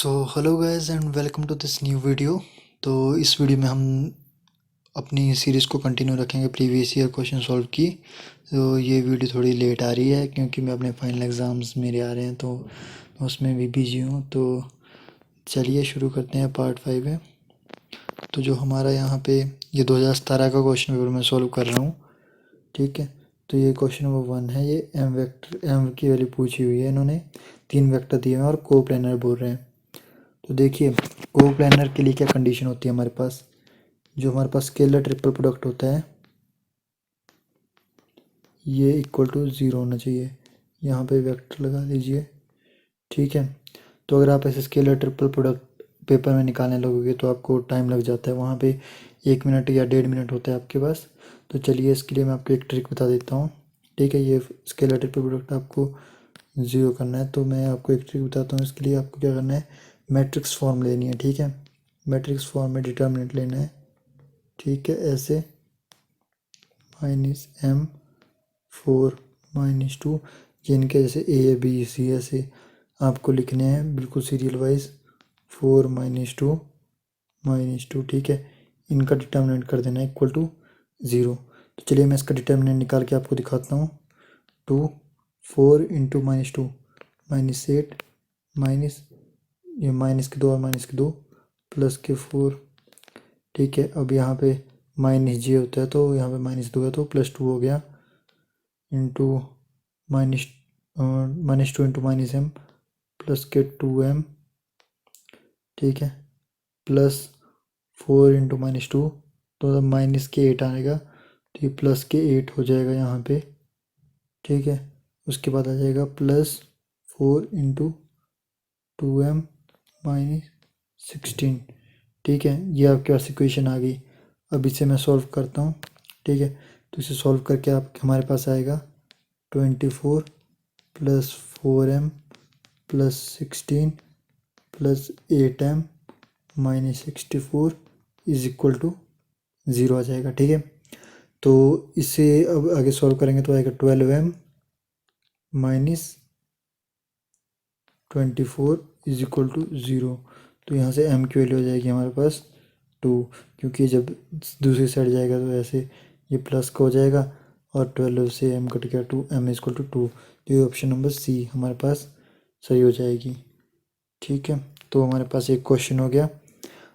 So hello guys and welcome to this new video. तो इस video में हम अपनी सीरीज़ को कंटिन्यू रखेंगे प्रीवियस ईयर क्वेश्चन सॉल्व की। तो ये वीडियो थोड़ी लेट आ रही है क्योंकि मैं अपने फाइनल एग्ज़ाम्स मेरे आ रहे हैं, तो मैं उसमें भी बिजी हूँ। तो चलिए शुरू करते हैं, पार्ट 5 है। तो जो हमारा यहाँ पे ये 2017 का क्वेश्चन पेपर मैं सॉल्व कर रहा हूँ, ठीक है। तो ये क्वेश्चन नंबर 1 है। ये एम की वैल्यू पूछी हुई है, इन्होंने 3 वेक्टर दिए हैं और को प्लेनर बोल रहे हैं। तो देखिए, को प्लेनर के लिए क्या कंडीशन होती है हमारे पास। जो हमारे पास स्केलर ट्रिपल प्रोडक्ट होता है ये इक्वल टू 0 होना चाहिए। यहाँ पे वेक्टर लगा लीजिए, ठीक है। तो अगर आप ऐसे स्केलर ट्रिपल प्रोडक्ट पेपर में निकालने लगोगे तो आपको टाइम लग जाता है, वहाँ पे 1 मिनट या 1.5 मिनट होता है आपके पास। तो चलिए इसके लिए मैं आपको एक ट्रिक बता देता हूँ, ठीक है। ये स्केलर ट्रिपल प्रोडक्ट आपको 0 करना है, तो मैं आपको एक ट्रिक बताता हूँ। इसके लिए आपको क्या करना है, मैट्रिक्स फॉर्म लेनी है, ठीक है। मैट्रिक्स फॉर्म में डिटर्मिनेंट लेना है, ठीक है। ऐसे -m4-2 जिनके जैसे ए बी सी ऐसे आपको लिखने हैं बिल्कुल सीरियल वाइज। 4-2, ठीक है। इनका डिटर्मिनेंट कर देना है इक्वल टू 0। तो चलिए मैं इसका डिटर्मिनेंट निकाल के आपको दिखाता हूँ। 2 4 इंटू -2 -8 माइनस ये -2 और -2 प्लस के 4, ठीक है। अब यहाँ पे -j होता है तो यहाँ पे -2 है तो +2 हो गया, इंटू -2 इंटू -m प्लस के 2m, ठीक है। प्लस 4 इंटू -2 तो माइनस के 8 आएगा, तो ये प्लस के 8 हो जाएगा यहाँ पे, ठीक है। उसके बाद आ जाएगा +4 इंटू 2m -16, ठीक है। ये आपके पास इक्वेशन आ गई। अब इसे मैं सॉल्व करता हूँ, ठीक है। तो इसे सॉल्व करके आप हमारे पास आएगा 24 + 4m + 16 + 8m -64 is equal to 0 आ जाएगा, ठीक है। तो इसे अब आगे सॉल्व करेंगे तो आएगा 12m -24 इज इक्वल टू 0। तो यहाँ से m की वैल्यू हो जाएगी हमारे पास 2, क्योंकि जब दूसरी साइड जाएगा तो ऐसे ये प्लस का हो जाएगा और 12 से m कट गया 2, m इज इक्वल टू 2। तो ये ऑप्शन नंबर सी हमारे पास सही हो जाएगी, ठीक है। तो हमारे पास एक क्वेश्चन हो गया।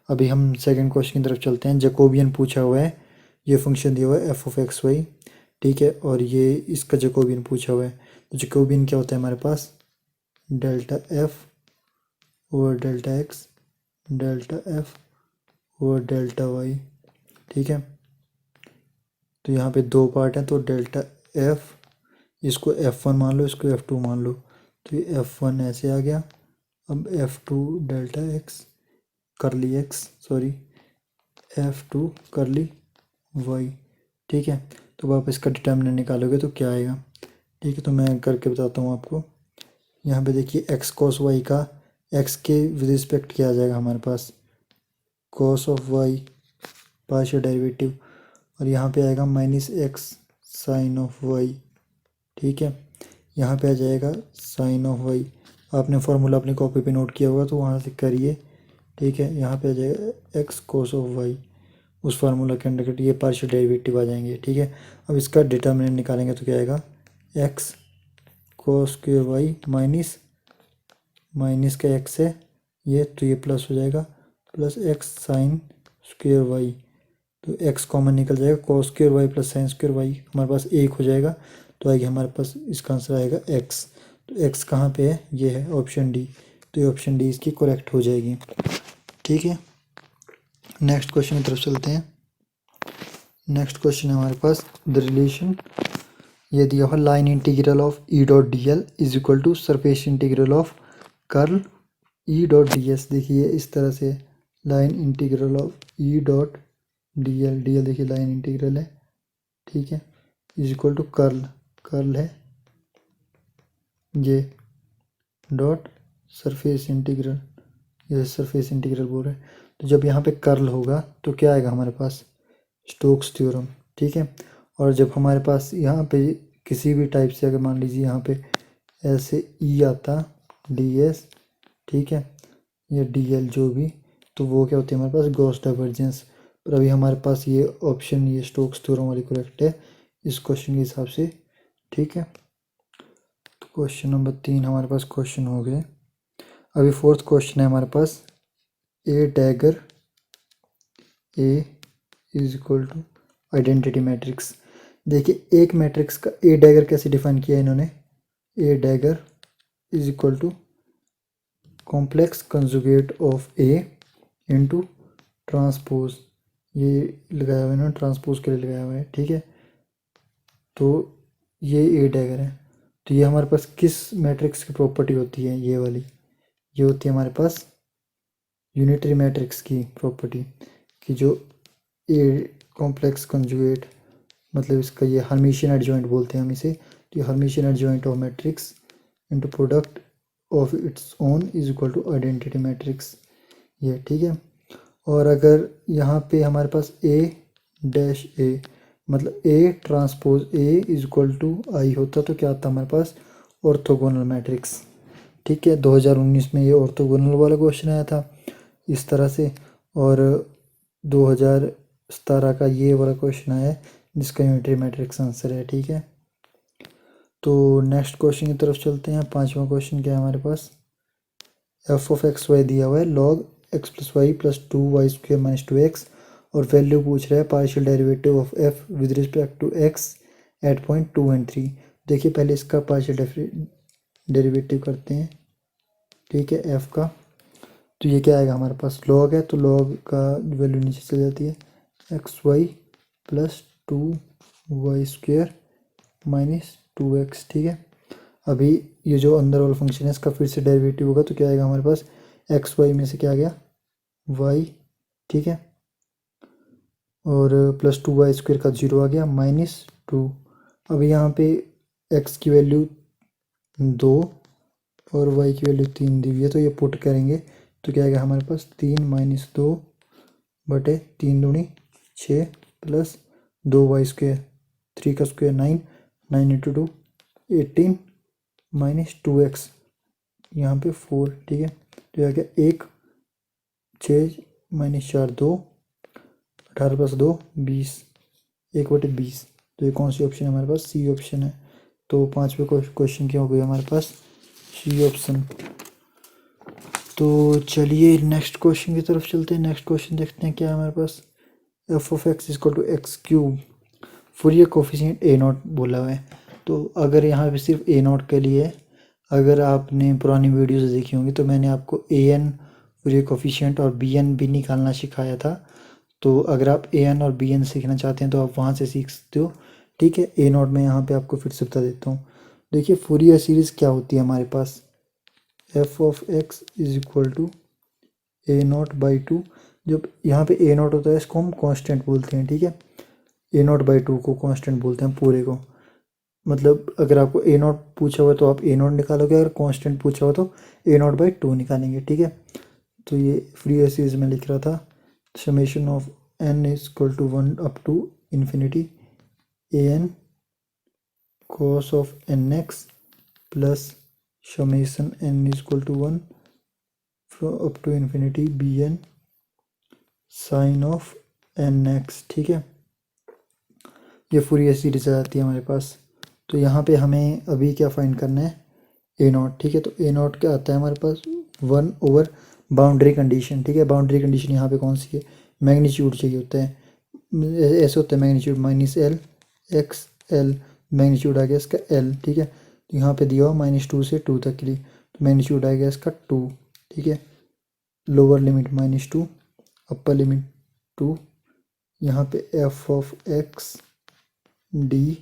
अभी हम सेकंड क्वेश्चन की तरफ चलते हैं। जैकोबियन पूछा हुआ है, ये फंक्शन दिया हुआ है f(x, y), ठीक है। और ये इसका जैकोबियन पूछा हुआ है। तो जैकोबियन क्या होता है हमारे पास, delta f over delta x, delta f over delta y, ठीक है। तो यहाँ पे 2 पार्ट हैं, तो डेल्टा f, इसको f1 मान लो, इसको f2 मान लो। तो ये f1 ऐसे आ गया। अब f2 डेल्टा x करली x, सॉरी f2 करली y, ठीक है। तो आप इसका डिटर्मिनेंट निकालोगे तो क्या आएगा, ठीक है। तो मैं करके बताता हूँ आपको। यहाँ पे देखिए x cos y का x के विद रिस्पेक्ट क्या आ जाएगा हमारे पास, cos of y partial derivative, और यहाँ पे आएगा -x sin ऑफ y, ठीक है। यहाँ पे आ जाएगा sin ऑफ y। आपने फार्मूला अपनी कॉपी पे नोट किया होगा तो वहाँ से करिए, ठीक है। यहाँ पे आ जाएगा x cos ऑफ y, उस फार्मूला के अंडर ये पार्शियल डेरिवेटिव आ जाएंगे, ठीक है। अब इसका डिटर्मिनेंट निकालेंगे तो क्या आएगा, x cos square y minus का x है ये, तो ये प्लस हो जाएगा, plus x sine square y। तो x कॉमन निकल जाएगा, cos square y plus sine square y हमारे पास 1 हो जाएगा। तो आएगी हमारे पास, इसका आंसर आएगा x। तो x कहाँ पे है, ये है ऑप्शन डी। तो ये ऑप्शन डी इसकी करेक्ट हो जाएगी, ठीक है। नेक्स्ट क्वेश्चन की तरफ चलते हैं। नेक्स्ट क्वेश्चन है हमारे पास द रिलेशन, ये दिया हुआ line integral of E dot D L is equal to surface integral of curl E dot D S. देखिए इस तरह से line integral of E dot D L देखिए लाइन इंटीग्रल है, ठीक है, इज इक्वल टू कर्ल है ये डॉट सरफेस इंटीग्रल, ये सरफेस इंटीग्रल बोल रहे हैं। तो जब यहाँ पे कर्ल होगा तो क्या आएगा हमारे पास, स्टोक्स थ्योरम, ठीक है। और जब हमारे पास यहाँ पे किसी भी टाइप से, अगर मान लीजिए यहाँ पे ऐसे ई आता डी एस, ठीक है, या DL जो भी, तो वो क्या होती है हमारे पास गॉस डाइवर्जेंस। पर अभी हमारे पास ये ऑप्शन, ये स्टोक्स थ्योरम वाली करेक्ट है इस क्वेश्चन के हिसाब से, ठीक है। तो क्वेश्चन नंबर 3 हमारे पास क्वेश्चन हो गए। अभी फोर्थ क्वेश्चन है हमारे पास, A dagger A is equal to identity matrix. देखिए एक मैट्रिक्स का ए डैगर कैसे डिफाइन किया है इन्होंने, A dagger is equal to complex conjugate of A into transpose, ये लगाया हुआ है इन्होंने, ट्रांसपोज के लिए लगाया हुआ है, ठीक है। तो ये ए डैगर है, तो ये हमारे पास किस मैट्रिक्स की प्रॉपर्टी होती है, ये वाली, ये होती है हमारे पास यूनिटरी मैट्रिक्स की प्रॉपर्टी, कि जो ए कॉम्प्लेक्स कंजुगेट, मतलब इसका ये हर्मिशियन एडजॉइंट बोलते हैं हम इसे, तो ये hermitian adjoint of matrix into product of its own is equal to identity matrix, ये ठीक है। और अगर यहाँ पे हमारे पास ए डैश ए, मतलब A transpose A is equal to I होता तो क्या आता हमारे पास, ऑर्थोगोनल मैट्रिक्स, ठीक है। 2019 में ये ऑर्थोगोनल वाला क्वेश्चन आया था इस तरह से, और 2017 का ये वाला क्वेश्चन आया है जिसका यूनिटरी मैट्रिक्स आंसर है, ठीक है। तो नेक्स्ट क्वेश्चन की तरफ चलते हैं। पांचवा क्वेश्चन क्या है हमारे पास, एफ ऑफ एक्स वाई दिया हुआ है log X plus Y plus 2y² minus 2x, और वैल्यू पूछ रहा है partial derivative of F with respect to X at point 2 and 3। देखिए पहले इसका पार्शियल डेरिवेटिव करते हैं, ठीक है, एफ का। तो ये क्या आएगा हमारे पास, लॉग है तो लॉग का वैल्यू नीचे चल जाती है, x Y plus 2y² minus 2x, ठीक है। अभी ये जो अंदर वाला फंक्शन है इसका फिर से डेरिवेटिव होगा तो क्या आएगा हमारे पास, एक्स वाई में से क्या आ गया y, ठीक है, और प्लस 2y² का 0 आ गया माइनस 2। अब यहाँ पे x की वैल्यू 2 और y की वैल्यू 3 दी हुई है, तो ये पुट करेंगे तो क्या आएगा हमारे पास 3 माइनस 2 बटे 3 दूनी 6 प्लस 2y², 3 का स्क्वायर 9, 9 इंटू 2 18 माइनस 2x, यहाँ पे 4, ठीक है। तो यह गया 1 6 माइनस 4 2, 18 प्लस 2 20, 1/20। तो ये कौन सी ऑप्शन है हमारे पास, सी ऑप्शन है। तो पांचवे क्वेश्चन क्या हो गया हमारे पास, सी ऑप्शन। तो चलिए नेक्स्ट क्वेश्चन की तरफ चलते हैं। नेक्स्ट क्वेश्चन देखते हैं क्या है हमारे पास, F of X equal to X cube, Fourier coefficient A nought बोला हुआ है। तो अगर यहाँ पे सिर्फ ए नॉट के लिए, अगर आपने पुरानी वीडियोस देखी होंगी तो मैंने आपको ए एन फूरियर कोफिशिएंट और बी एन भी निकालना सिखाया था। तो अगर आप ए एन और बी एन सीखना चाहते हैं तो आप वहाँ से सीख सकते हो, ठीक है। ए नॉट में यहाँ पे आपको फिर से बता देता हूँ। देखिए फूरियर सीरीज़ क्या होती है हमारे पास, F of X is equal to A nought by 2। जब यहाँ पे ए नॉट होता है इसको हम कांस्टेंट बोलते हैं, ठीक है। ए नॉट बाई 2 को कांस्टेंट बोलते हैं पूरे को, मतलब अगर आपको ए नॉट पूछा हुआ तो आप ए नॉट निकालोगे, अगर कांस्टेंट पूछा हुआ तो ए नॉट बाई 2 निकालेंगे, ठीक है। तो ये फ्री सीरीज में लिख रहा था, summation of N is equal to 1 up to infinity A N cos of N X plus summation N is equal to 1 up to infinity B N sine of N X, ठीक है। ये Fourier series आ जाती है हमारे पास। तो यहाँ पे हमें अभी क्या फाइंड करना है, ए नॉट, ठीक है। तो ए नॉट क्या आता है हमारे पास, 1 ओवर बाउंड्री कंडीशन, ठीक है। बाउंड्री कंडीशन यहाँ पे कौन सी है, मैग्नीट्यूड चाहिए होता है, ऐसे होता है magnitude minus L X L, magnitude आ गया इसका एल, ठीक है। तो यहाँ पे दिया हुआ -2 से 2 तक के लिए, तो मैग्नीट्यूड आ गया इसका 2, ठीक है। लोअर लिमिट -2, अपर लिमिट 2, यहाँ पे F of x D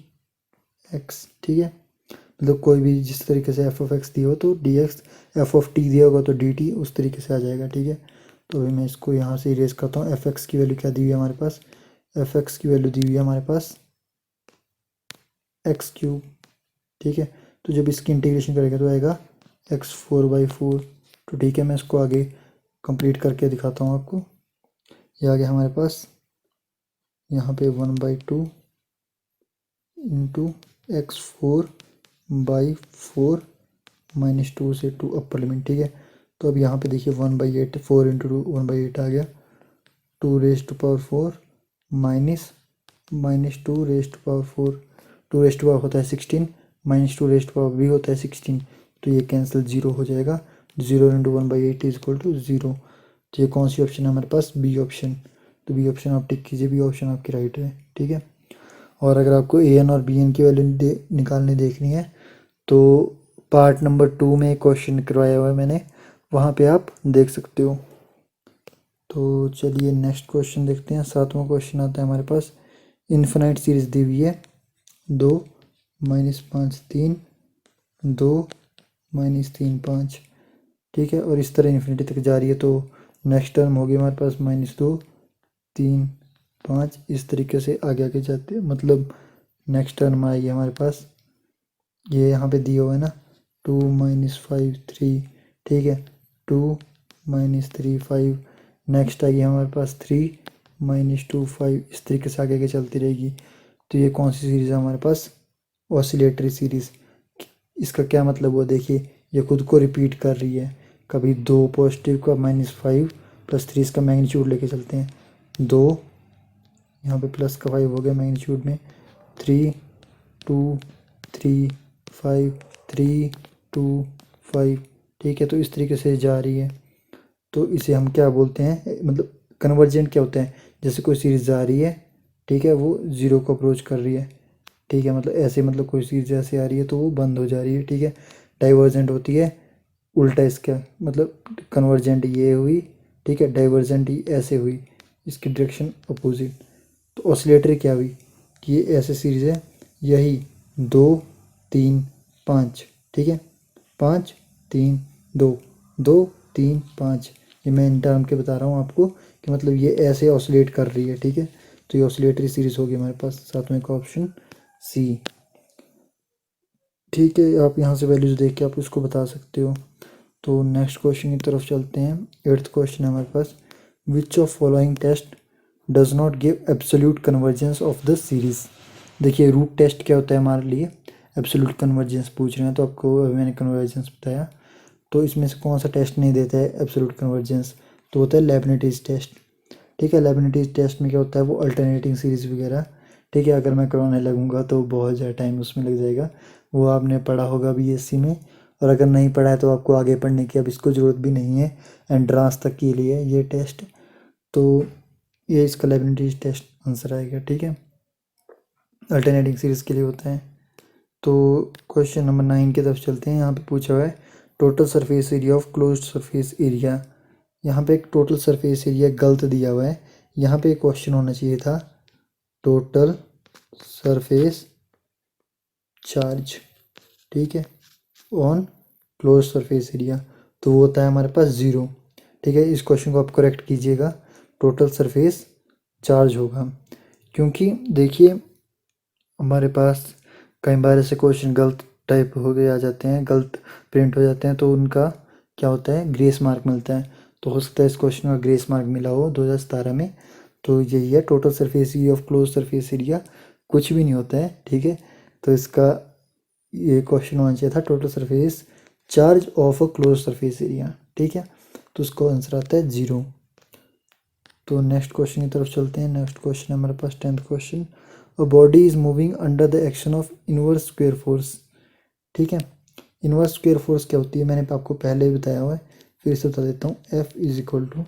x, ठीक है। मतलब कोई भी जिस तरीके से एफ ऑफ एक्स दिया हो तो D x, F of T दिया होगा तो डी टी, उस तरीके से आ जाएगा, ठीक है। तो अभी मैं इसको यहाँ से इरेज करता हूँ। एफ एक्स की वैल्यू क्या दी हुई है हमारे पास, एफ एक्स की वैल्यू दी हुई है हमारे पास एक्स क्यूब, ठीक है। तो जब इसकी इंटीग्रेशन करेगा तो आएगा x4/4। तो ठीक है, मैं इसको आगे कंप्लीट करके दिखाता हूँ आपको। ये आ गया हमारे पास यहाँ पे 1/2 इंटू x4/4 -2 से 2 अपर लिमिट, ठीक है। तो अब यहाँ पे देखिए 1/8, 4 इंटू 2 1/8 आ गया। 2⁻⁴ माइनस 2⁻⁴, 2 होता है 16, माइनस 2 भी होता है 16, तो ये कैंसिल, जीरो हो जाएगा। 0 इंटू 1/8 इज इक्वल टू 0। तो ये कौन सी ऑप्शन है हमारे पास? B option. तो बी ऑप्शन आप टिक कीजिए, बी ऑप्शन आपकी राइट है, ठीक है। और अगर आपको ए एन और बी एन की वैल्यू निकालने देखनी है तो पार्ट नंबर 2 में एक क्वेश्चन करवाया हुआ है मैंने, वहाँ पे आप देख सकते हो। तो चलिए नेक्स्ट क्वेश्चन देखते हैं। 7वां क्वेश्चन आता है हमारे पास। इन्फिनाइट सीरीज दी हुई है, 2 -5 3, 2 -3 5, ठीक है। और इस तरह इन्फिनिटी तक जा रही है। तो नेक्स्ट टर्म होगी हमारे पास -2 3 5, इस तरीके से आगे आगे जाते, मतलब नेक्स्ट टर्म आएगी हमारे पास, ये यहाँ पे दिया हुआ है ना, 2 -5 3, ठीक है। 2 -3 5, नेक्स्ट आएगी हमारे पास 3 -2 5, इस तरीके से आगे आगे चलती रहेगी। तो ये कौन सी सीरीज़ है हमारे पास? Oscillatory series. इसका क्या मतलब हुआ? देखिए ये खुद को रिपीट कर रही है, कभी 2 पॉजिटिव का -5 + 3 इसका मैग्नीट्यूड लेके चलते हैं, 2 यहाँ पे प्लस का 5 हो गया मैग्नीट्यूड में, 3 2 3 5 3 2 5, ठीक है। तो इस तरीके से जा रही है। तो इसे हम क्या बोलते हैं, मतलब कन्वर्जेंट क्या होता है? जैसे कोई सीरीज जा रही है, ठीक है, वो जीरो को अप्रोच कर रही है, ठीक है, मतलब ऐसे, मतलब कोई सीरीज ऐसे आ रही है तो वो बंद हो जा रही है, ठीक है। डाइवर्जेंट होती है उल्टा इसका, मतलब कन्वर्जेंट ये हुई, ठीक है, डाइवर्जेंट ही ऐसे हुई, इसकी डायरेक्शन अपोजिट। तो ऑसिलेटरी क्या हुई कि ये ऐसे सीरीज है, यही 2 3 5, ठीक है, 5 3 2, 2 3 5, ये मैं इन टर्म के बता रहा हूँ आपको कि मतलब ये ऐसे ऑसिलेट कर रही है, ठीक है। तो ये ऑसिलेटरी सीरीज होगी हमारे पास, 7वें का ऑप्शन सी, ठीक है। आप यहाँ से वैल्यूज देख के आप उसको बता सकते हो। तो नेक्स्ट क्वेश्चन की तरफ चलते हैं। 8th क्वेश्चन है हमारे पास। Which of following test does not give absolute convergence of the series. देखिए रूट टेस्ट क्या होता है हमारे लिए, एब्सोल्यूट कन्वर्जेंस पूछ रहे हैं, तो आपको अभी मैंने कन्वर्जेंस बताया। तो इसमें से कौन सा टेस्ट नहीं देता है एब्सोल्यूट कन्वर्जेंस? तो होता है लेबनिज़ टेस्ट, ठीक है। लेबनिज़ टेस्ट में क्या होता है, वो अल्टरनेटिंग सीरीज़ वगैरह, ठीक है, अगर मैं करवाने लगूंगा तो बहुत ज़्यादा टाइम उसमें लग जाएगा, वो आपने पढ़ा होगा बीएससी में। और अगर नहीं पढ़ा है तो आपको आगे पढ़ने की अब इसको ज़रूरत भी नहीं है, एंट्रांस तक के लिए ये टेस्ट। तो ये इसका लेबनिज़ टेस्ट आंसर आएगा, ठीक है, अल्टरनेटिंग सीरीज़ के लिए होता है। तो क्वेश्चन नंबर 9 की तरफ चलते हैं। यहाँ पे पूछा हुआ है total surface area of closed surface area. यहाँ पे एक टोटल सरफेस एरिया गलत दिया हुआ है, यहाँ पे एक क्वेश्चन होना चाहिए था टोटल सरफेस चार्ज, ठीक है, ऑन क्लोज सरफेस एरिया, तो वो होता है हमारे पास 0, ठीक है। इस क्वेश्चन को आप करेक्ट कीजिएगा, टोटल सरफेस चार्ज होगा। क्योंकि देखिए हमारे पास कई बार ऐसे क्वेश्चन गलत टाइप हो गए आ जाते हैं, गलत प्रिंट हो जाते हैं, तो उनका क्या होता है, ग्रेस मार्क मिलता है। तो हो सकता है इस क्वेश्चन का ग्रेस मार्क मिला हो 2017 में। तो यही है total surface area of close surface area, कुछ भी नहीं होता है, ठीक है। तो इसका ये क्वेश्चन होना चाहिए था total surface charge of a close surface area, ठीक है। तो उसका आंसर आता है 0। तो नेक्स्ट क्वेश्चन की तरफ चलते हैं। नेक्स्ट क्वेश्चन है हमारे पास 10th question. A body is moving under the action of inverse square force, ठीक है। इनवर्स स्क्वायर फोर्स क्या होती है, मैंने आपको पहले ही बताया हुआ है, फिर से बता देता हूँ। F is equal to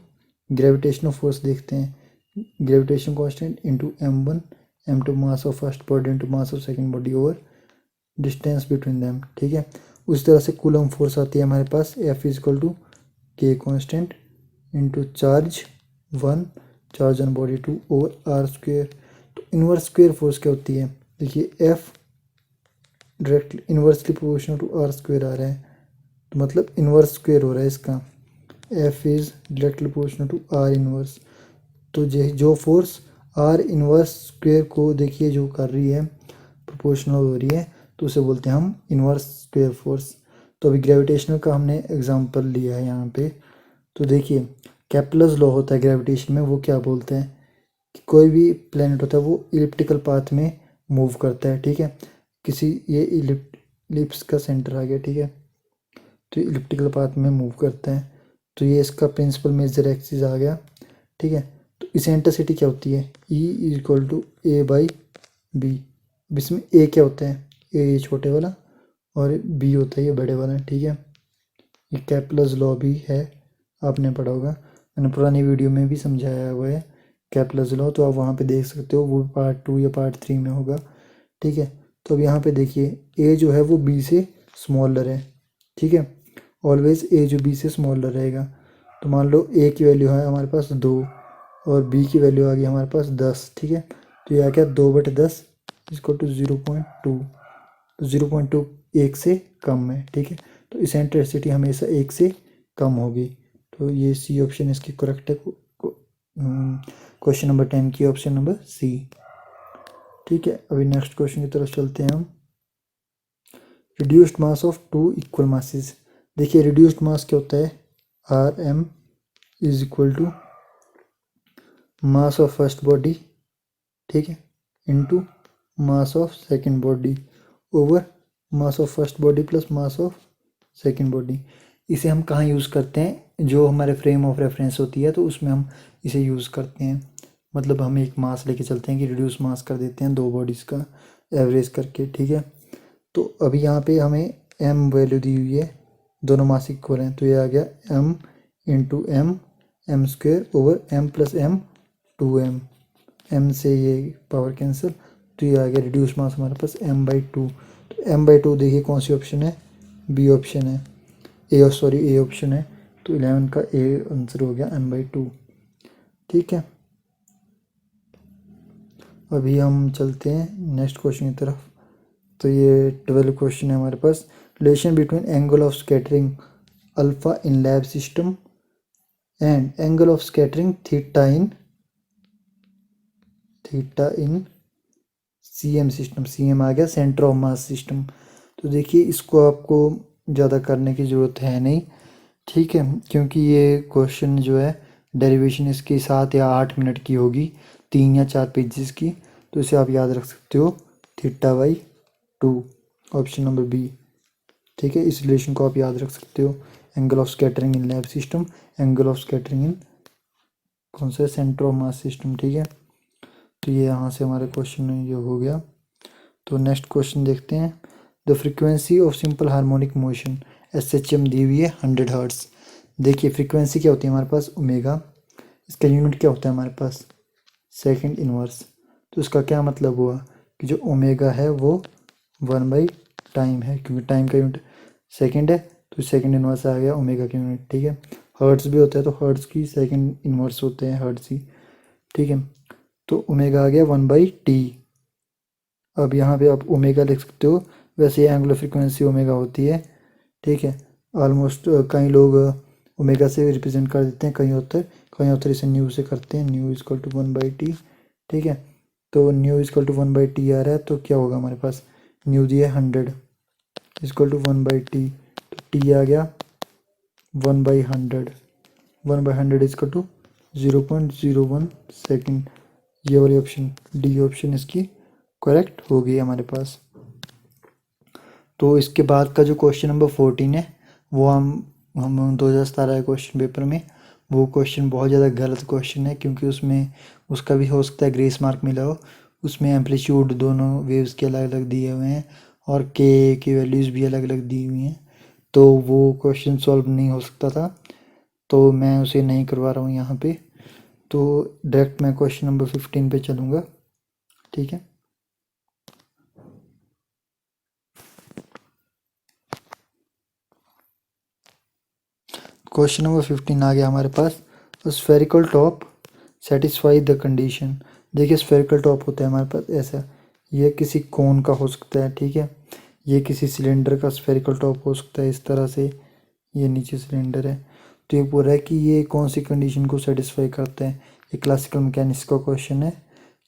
gravitational force, देखते हैं gravitation constant into m1 m2 mass of first body into mass of second body over distance between them, ठीक है। उस तरह से कूलम फोर्स आती है हमारे पास, F is equal to K constant into charge 1, charge on body 2 over R square. तो इनवर्स स्क्वेयर फोर्स क्या होती है, देखिए F directly inversely proportional to R square आ रहा है, तो मतलब इन्वर्स स्क्वेयर हो रहा है इसका, F is directly proportional to R inverse. तो जो फोर्स आर इन्वर्स स्क्वेयर को देखिए जो कर रही है, प्रोपोर्शनल हो रही है, तो उसे बोलते हैं हम इन्वर्स स्क्वेयर फोर्स। तो अभी ग्रेविटेशनल का हमने एग्जांपल लिया है यहाँ पे। तो देखिए केप्लर्स लॉ होता है ग्रेविटेशन में, वो क्या बोलते हैं कि कोई भी प्लेनेट होता है वो इलिप्टिकल पाथ में मूव करता है, ठीक है। किसी ये इलिप्स का सेंटर आ गया, ठीक है, तो इलिप्टिकल पाथ में मूव करता है। तो ये इसका प्रिंसिपल मेजर एक्सिस आ गया, ठीक है। तो इसेंट्रिसिटी क्या होती है, E equal to A by B. इसमें ए क्या होता है, ए ये छोटे वाला और बी होता है ये बड़े वाला, ठीक है। ये कैपलर्स लॉ भी है, आपने पढ़ा होगा, मैंने पुरानी वीडियो में भी समझाया हुआ है कैपलर्स लॉ, तो आप वहाँ पे देख सकते हो, वो पार्ट 2 या पार्ट 3 में होगा, ठीक है। तो अब यहाँ पे देखिए ए जो है वो बी से स्मॉलर है, ठीक है। ऑलवेज ए जो बी से स्मॉलर रहेगा। तो मान लो ए की वैल्यू है हमारे पास 2 और बी की वैल्यू आ गई हमारे पास 10, ठीक है। तो ये आ गया 2/10 इसको टू 0.2। तो 0.2 1 से कम है, ठीक है। तो इसेंट्रिसिटी हमेशा 1 से कम होगी। तो ये सी ऑप्शन इसकी करेक्ट है, क्वेश्चन नंबर 10 की ऑप्शन नंबर सी, ठीक है। अभी नेक्स्ट क्वेश्चन की तरफ चलते हैं हम। Reduced mass of two equal masses. देखिए रिड्यूस्ड मास क्या होता है, R M is equal to mass of first body, ठीक है, into mass of second body over mass of first body plus mass of second body. इसे हम कहाँ use करते हैं, जो हमारे फ्रेम ऑफ रेफरेंस होती है तो उसमें हम इसे यूज़ करते हैं। मतलब हम एक मास लेके चलते हैं कि रिड्यूस मास कर देते हैं दो बॉडीज़ का एवरेज करके, ठीक है। तो अभी यहाँ पे हमें m वैल्यू दी हुई है, दोनों मास इक्वल हैं, तो ये आ गया m into M square over m plus m 2m, m से ये पावर कैंसिल, तो ये आ गया रिड्यूस मास हमारे पास m/2। तो m/2 देखिए कौन सी ऑप्शन है, बी ऑप्शन है, ए ऑप्शन है। तो 11 का ए आंसर हो गया m/2, ठीक है। अभी हम चलते हैं नेक्स्ट क्वेश्चन की तरफ। तो ये 12 क्वेश्चन है हमारे पास। Relation between angle of scattering alpha in lab system and angle of scattering theta in CM system. CM आ गया सेंटर ऑफ मास सिस्टम। तो देखिए इसको आपको ज़्यादा करने की ज़रूरत है नहीं, ठीक है, क्योंकि ये क्वेश्चन जो है डेरिवेशन इसकी 7 या 8 मिनट की होगी, 3 या 4 पेजेस की। तो इसे आप याद रख सकते हो θ/2, ऑप्शन नंबर बी, ठीक है। इस रिलेशन को आप याद रख सकते हो, angle of scattering in lab system, angle of scattering in कौन सा सेंटर ऑफ मास सिस्टम, ठीक है। तो ये यहाँ से हमारे क्वेश्चन ये हो गया। तो नेक्स्ट क्वेश्चन देखते हैं। The frequency of simple harmonic motion SHM दी हुई है 100 हर्ट्स। देखिए फ्रीक्वेंसी क्या होती है हमारे पास, ओमेगा, इसका यूनिट क्या होता है हमारे पास, सेकंड इनवर्स। तो इसका क्या मतलब हुआ कि जो ओमेगा है वो 1/टाइम है, क्योंकि टाइम का यूनिट सेकंड है, तो सेकंड इनवर्स आ गया ओमेगा का यूनिट, ठीक है। हर्ट्स भी होता है तो हर्ट्स की सेकंड इनवर्स होते हैं हर्ट्स ही, ठीक है। तो ओमेगा आ गया 1/t। अब यहाँ पे आप ओमेगा लिख सकते हो, वैसे एंगुलर फ्रीक्वेंसी ओमेगा होती है, ठीक है। ऑलमोस्ट कई लोग ओमेगा से रिप्रेजेंट कर देते हैं, कई ऑथर इसे न्यू से करते हैं, न्यू इजकल टू 1/t, ठीक है। तो न्यू इजकल टू 1/t आ रहा है, तो क्या होगा हमारे पास, न्यू दिया 100 इजकल टू 1/t, तो t आ गया 1/100, 1/100 इजकल टू 0.01 सेकेंड। ये वाली ऑप्शन डी ऑप्शन इसकी करेक्ट हो गई हमारे पास। तो इसके बाद का जो क्वेश्चन नंबर 14 है वो हम 2017 क्वेश्चन पेपर में, वो क्वेश्चन बहुत ज़्यादा गलत क्वेश्चन है, क्योंकि उसमें उसका भी हो सकता है ग्रेस मार्क मिला हो। उसमें एम्पलीट्यूड दोनों वेव्स के अलग अलग दिए हुए हैं और के की वैल्यूज़ भी अलग अलग दी हुई हैं, तो वो क्वेश्चन सॉल्व नहीं हो सकता था, तो मैं उसे नहीं करवा रहा हूँ यहाँ पे। तो डायरेक्ट मैं क्वेश्चन नंबर 15 पे चलूँगा, ठीक है। क्वेश्चन नंबर 15 आ गया हमारे पास। Spherical top satisfy the condition. देखिए स्फेरिकल टॉप होता है हमारे पास ऐसा, ये किसी कोन का हो सकता है, ठीक है, ये किसी सिलेंडर का स्फेरिकल टॉप हो सकता है इस तरह से, ये नीचे सिलेंडर है। तो ये पूरा है कि ये कौन सी कंडीशन को सेटिस्फाई करता है, ये क्लासिकल मैकेनिक्स का क्वेश्चन है।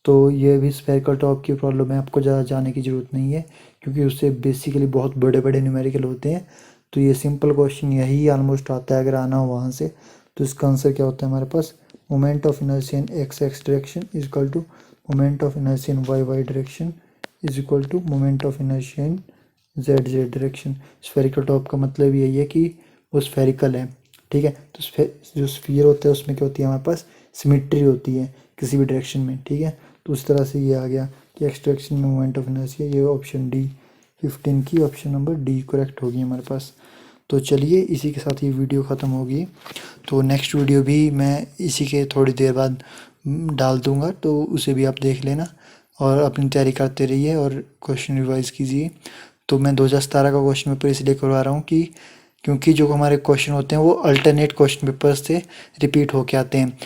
तो ये भी स्फेरिकल टॉप की प्रॉब्लम है, आपको ज़्यादा जाने की ज़रूरत नहीं है, क्योंकि उससे बेसिकली बहुत बड़े बड़े न्यूमेरिकल होते हैं। तो ये सिंपल क्वेश्चन यही ऑलमोस्ट आता है, अगर आना हो वहाँ से। तो इसका आंसर क्या होता है हमारे पास, moment of inertia in X direction is equal to moment of inertia in Y direction is equal to moment of inertia in Z direction. Spherical top का मतलब यही है कि वो स्फेरिकल है, ठीक है। तो जो स्फीयर होता है उसमें क्या होती है हमारे पास सिमेट्री होती है किसी भी डायरेक्शन में, ठीक है। तो उस तरह से ये आ गया कि एक्स डायरेक्शन में मोमेंट ऑफ इनर्शिया, ये ऑप्शन डी 15 की ऑप्शन नंबर डी करेक्ट होगी हमारे पास। तो चलिए इसी के साथ ये वीडियो ख़त्म होगी। तो नेक्स्ट वीडियो भी मैं इसी के थोड़ी देर बाद डाल दूँगा, तो उसे भी आप देख लेना और अपनी तैयारी करते रहिए और क्वेश्चन रिवाइज कीजिए। तो मैं 2017 का क्वेश्चन पेपर इसलिए करवा रहा हूँ कि क्योंकि जो हमारे क्वेश्चन होते हैं वो अल्टरनेट क्वेश्चन पेपर से रिपीट होके आते हैं।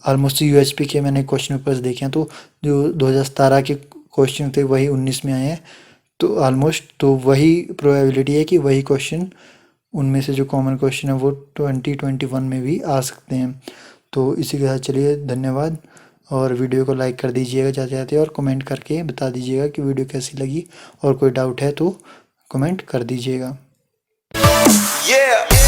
ऑलमोस्ट यूएचपी के मैंने क्वेश्चन पेपर्स देखे हैं, तो जो 2017 के क्वेश्चन थे वही 19 में आए हैं। तो ऑलमोस्ट तो वही प्रोबेबिलिटी है कि वही क्वेश्चन उनमें से जो कॉमन क्वेश्चन है वो 2021 में भी आ सकते हैं। तो इसी के साथ चलिए, धन्यवाद। और वीडियो को लाइक कर दीजिएगा जाते जाते और कमेंट करके बता दीजिएगा कि वीडियो कैसी लगी, और कोई डाउट है तो कमेंट कर दीजिएगा। Yeah.